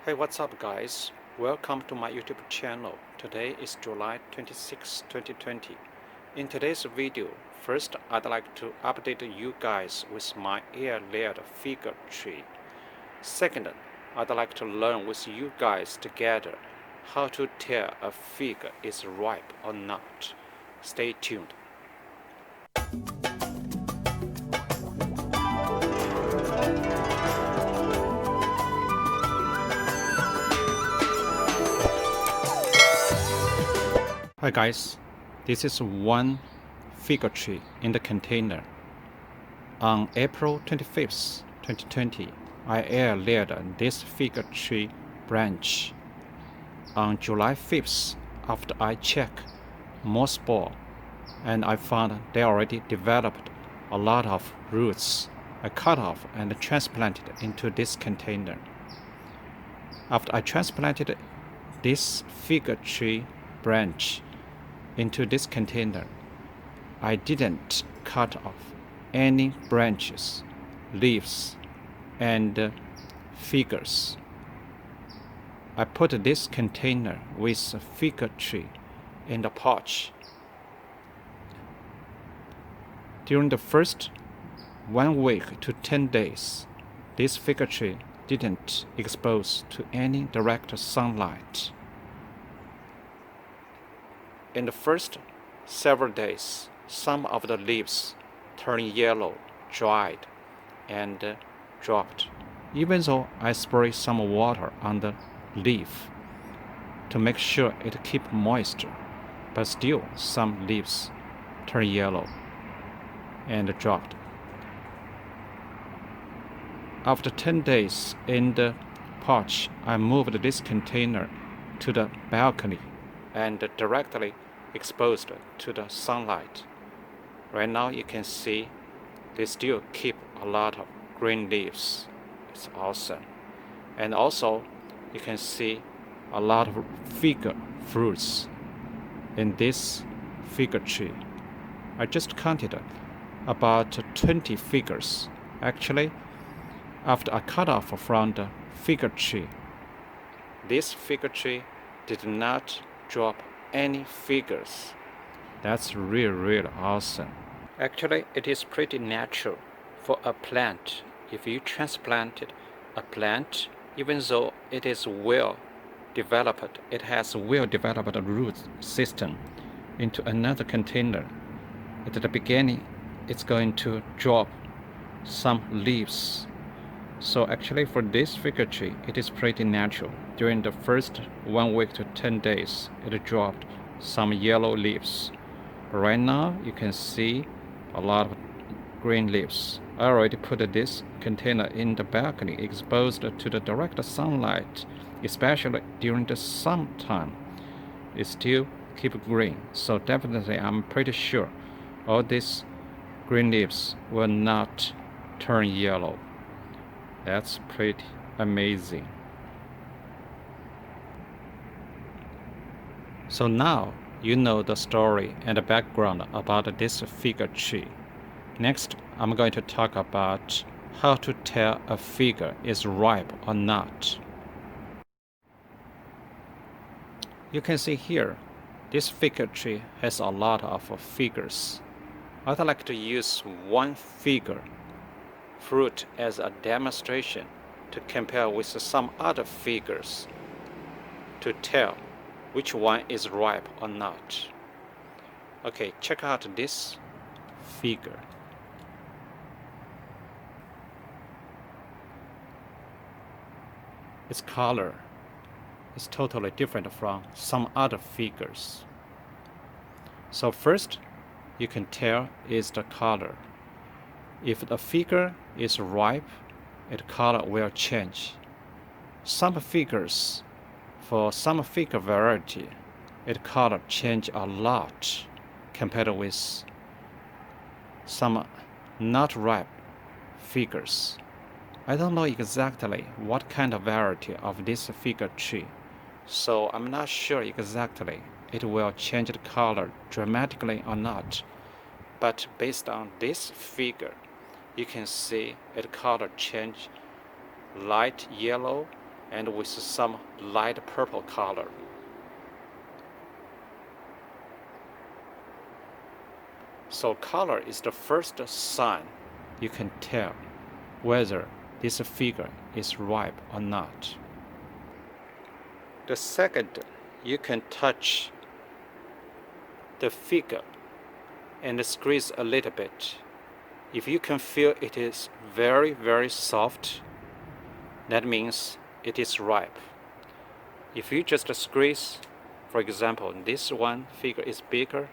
Hey, what's up guys? Welcome to my YouTube channel. Today is July 26, 2020. In today's video, first I'd like to update you guys with my air-layered figure tree. Second, I'd like to learn with you guys together how to tell a fig is ripe or not. Stay tuned. Hi guys, this is one fig tree in the container. On April 25th, 2020, I air-layered this fig tree branch. On July 5th, after I checked moss ball, and I found they already developed a lot of roots, I cut off and transplanted into this container. After I transplanted this fig tree branch into this container, I didn't cut off any branches, leaves, and figures. I put this container with a fig tree in the pouch. During the first 1 week to 10 days, this fig tree didn't expose to any direct sunlight. In the first several days, some of the leaves turned yellow, dried, and dropped. Even though I sprayed some water on the leaf to make sure it keep moisture, but still some leaves turned yellow and dropped. After 10 days in the pouch, I moved this container to the balcony and directly exposed to the sunlight. Right now you can see they still keep a lot of green leaves. It's awesome. And also you can see a lot of fig fruits in this fig tree. I just counted about 20 figures. Actually, after I cut off from the fig tree, this fig tree did not drop any figures. That's really awesome. Actually, it is pretty natural for a plant. If you transplanted a plant, even though it is well developed, it has well developed root system into another container. At the beginning, it's going to drop some leaves. So actually for this fig tree, it is pretty natural. During the first 1 week to 10 days, it dropped some yellow leaves. Right now, you can see a lot of green leaves. I already put this container in the balcony, exposed to the direct sunlight, especially during the summertime. It still keep green, so definitely I'm pretty sure all these green leaves will not turn yellow. That's pretty amazing. So now you know the story and the background about this fig tree. Next, I'm going to talk about how to tell a fig is ripe or not. You can see here, this fig tree has a lot of figures. I'd like to use one fig fruit as a demonstration to compare with some other figures to tell which one is ripe or not. Okay, check out this figure. Its color is totally different from some other figures. So first, you can tell is the color. If the figure is ripe, its color will change. Some figures, for some fig variety, its color change a lot compared with some not ripe figures. I don't know exactly what kind of variety of this fig tree, so I'm not sure exactly it will change the color dramatically or not. But based on this figure, you can see its color change light yellow and with some light purple color. So color is the first sign you can tell whether this figure is ripe or not. The second, you can touch the figure and squeeze a little bit. If you can feel it is very, very soft, that means it is ripe. If you just squeeze, for example, this one figure is bigger,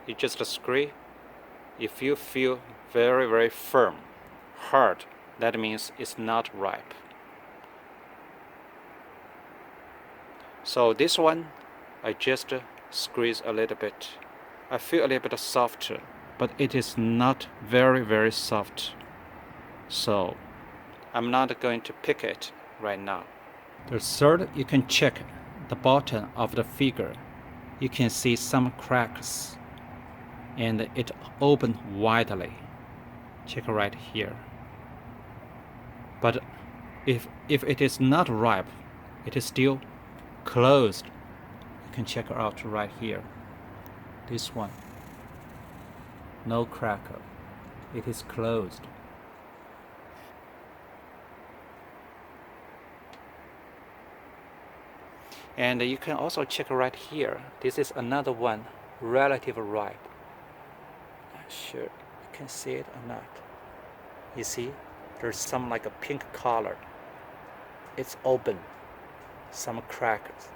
you just squeeze. If you feel very, very firm, hard, that means it's not ripe. So this one, I just squeeze a little bit. I feel a little bit softer, but it is not very, very soft. So I'm not going to pick it right now. The third, you can check the bottom of the figure. You can see some cracks and it opened widely. Check right here. But if it is not ripe, it is still closed. You can check it out right here. This one, no cracker. It is closed. And you can also check right here. This is another one, relatively ripe. Not sure you can see it or not. You see, there's some like a pink color. It's open, some crackers.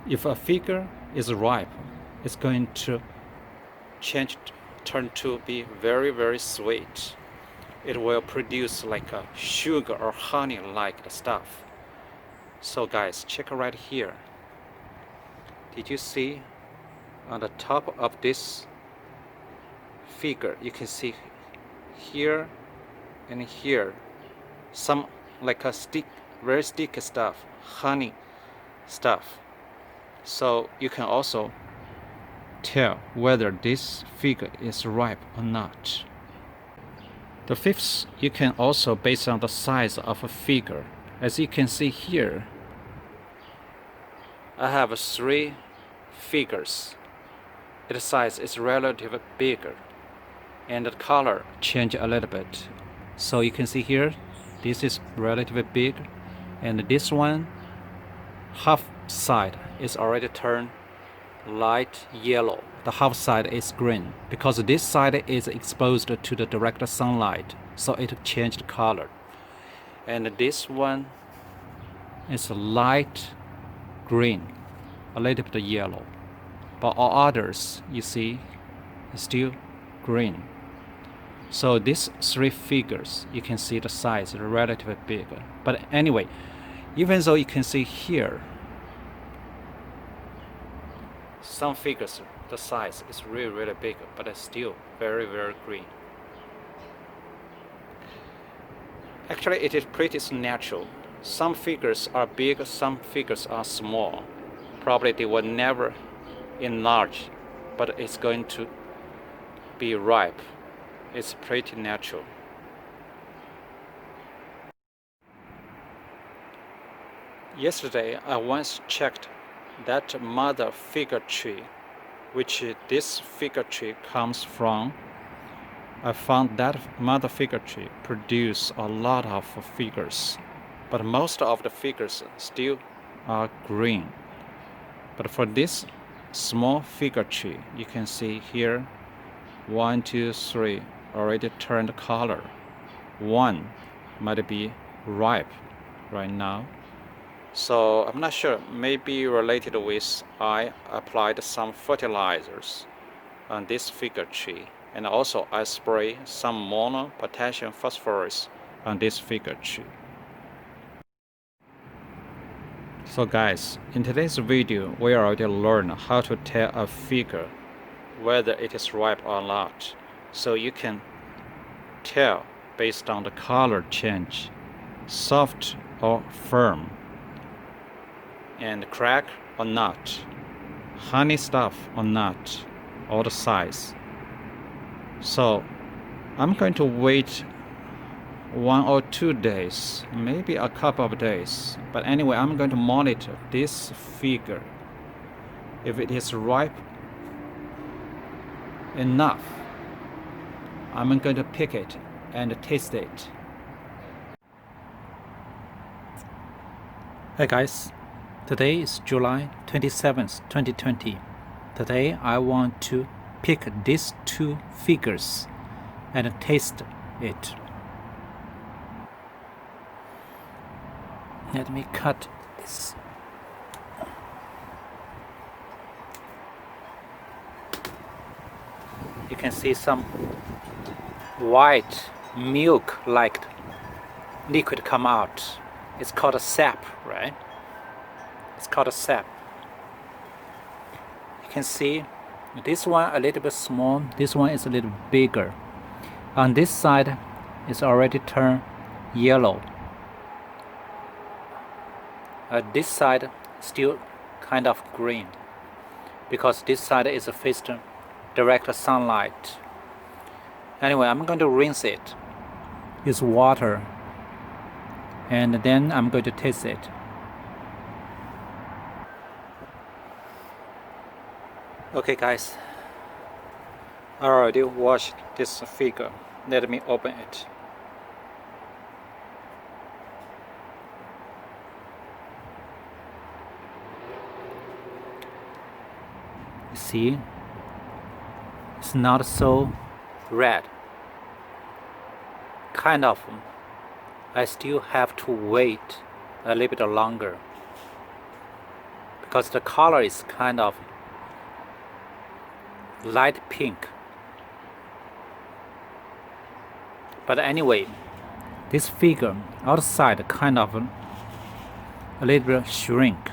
If a figure is ripe, it's going to turn to be very, very sweet. It will produce like a sugar or honey like stuff. So guys, check right here. Did you see on the top of this figure, you can see here and here some like a very sticky stuff, honey stuff. So you can also tell whether this figure is ripe or not. The fifth, you can also base on the size of a figure. As you can see here, I have 3 figures. Its size is relatively bigger, and the color change a little bit. So you can see here, this is relatively big, and this one, half side is already turned light yellow. The half side is green because this side is exposed to the direct sunlight, so it changed color. And this one is light green, a little bit yellow, but all others you see is still green. So these 3 figures, you can see the size is relatively big. But anyway, even though you can see here, some figures, the size is really, really big, but it's still very, very green. Actually, it is pretty natural. Some figures are big, some figures are small. Probably they will never enlarge, but it's going to be ripe. It's pretty natural. Yesterday, I once checked that mother figure tree, which this figure tree comes from. I found that mother figure tree produce a lot of figures, but most of the figures still are green. But for this small figure tree, you can see here 1, 2, 3 already turned color. One might be ripe right now. So I'm not sure, maybe related with I applied some fertilizers on this figure tree, and also I spray some mono potassium phosphorus on this figure tree. So guys, in today's video we already learned how to tell a figure whether it is ripe or not. So you can tell based on the color change, soft or firm, and crack or not, honey stuff or not, or the size. So I'm going to wait 1 or 2 days, maybe a couple of days. But anyway, I'm going to monitor this figure. If it is ripe enough, I'm going to pick it and taste it. Hey guys, today is July 27th, 2020. Today I want to pick these 2 figures and taste it. Let me cut this. You can see some white milk-like liquid come out. It's called a sap, right? It's called a sap. You can see this one a little bit small, this one is a little bigger. On this side, it's already turned yellow. This side still kind of green, because this side is faced direct sunlight. Anyway, I'm going to rinse it, use water, and then I'm going to taste it. Okay guys, I already washed this figure. Let me open it. You see, it's not so red. Kind of. I still have to wait a little bit longer, because the color is kind of light pink. But anyway, this figure outside kind of a little bit shrink.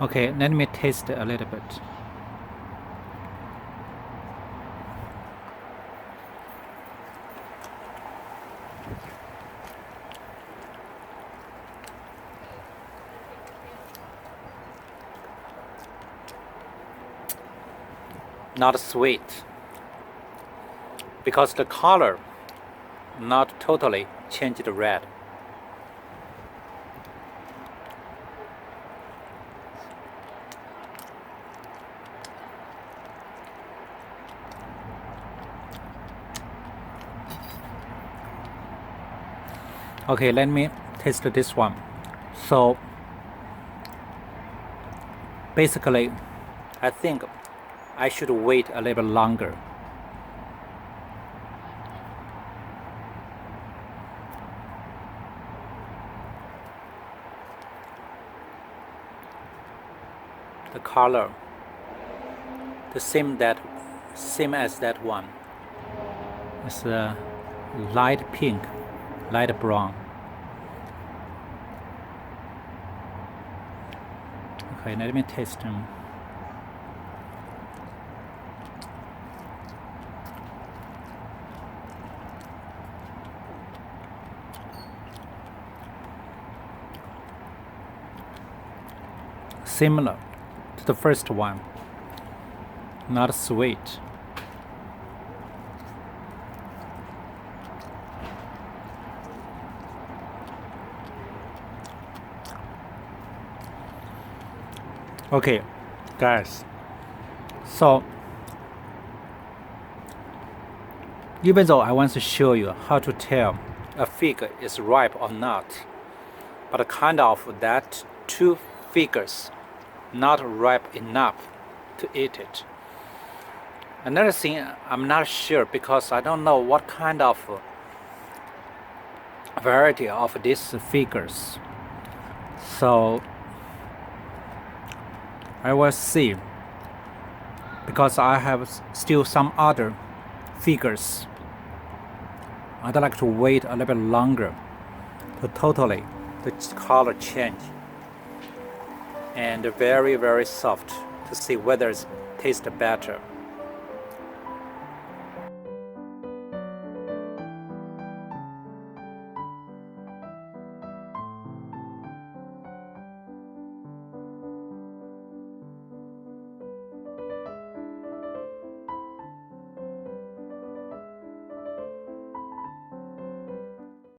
Okay, let me taste it a little bit. Not sweet, because the color not totally changed red. Okay, let me taste this one. So basically, I think I should wait a little longer. The color, the same as that one. It's a light pink, light brown. Okay, let me taste them. Similar to the first one, not sweet. Okay, guys, so even though I want to show you how to tell a fig is ripe or not, but kind of that 2 figures not ripe enough to eat it. Another thing, I'm not sure, because I don't know what kind of variety of these figures. So I will see, because I have still some other figures. I'd like to wait a little bit longer to totally the color change, and very soft, to see whether it tastes better.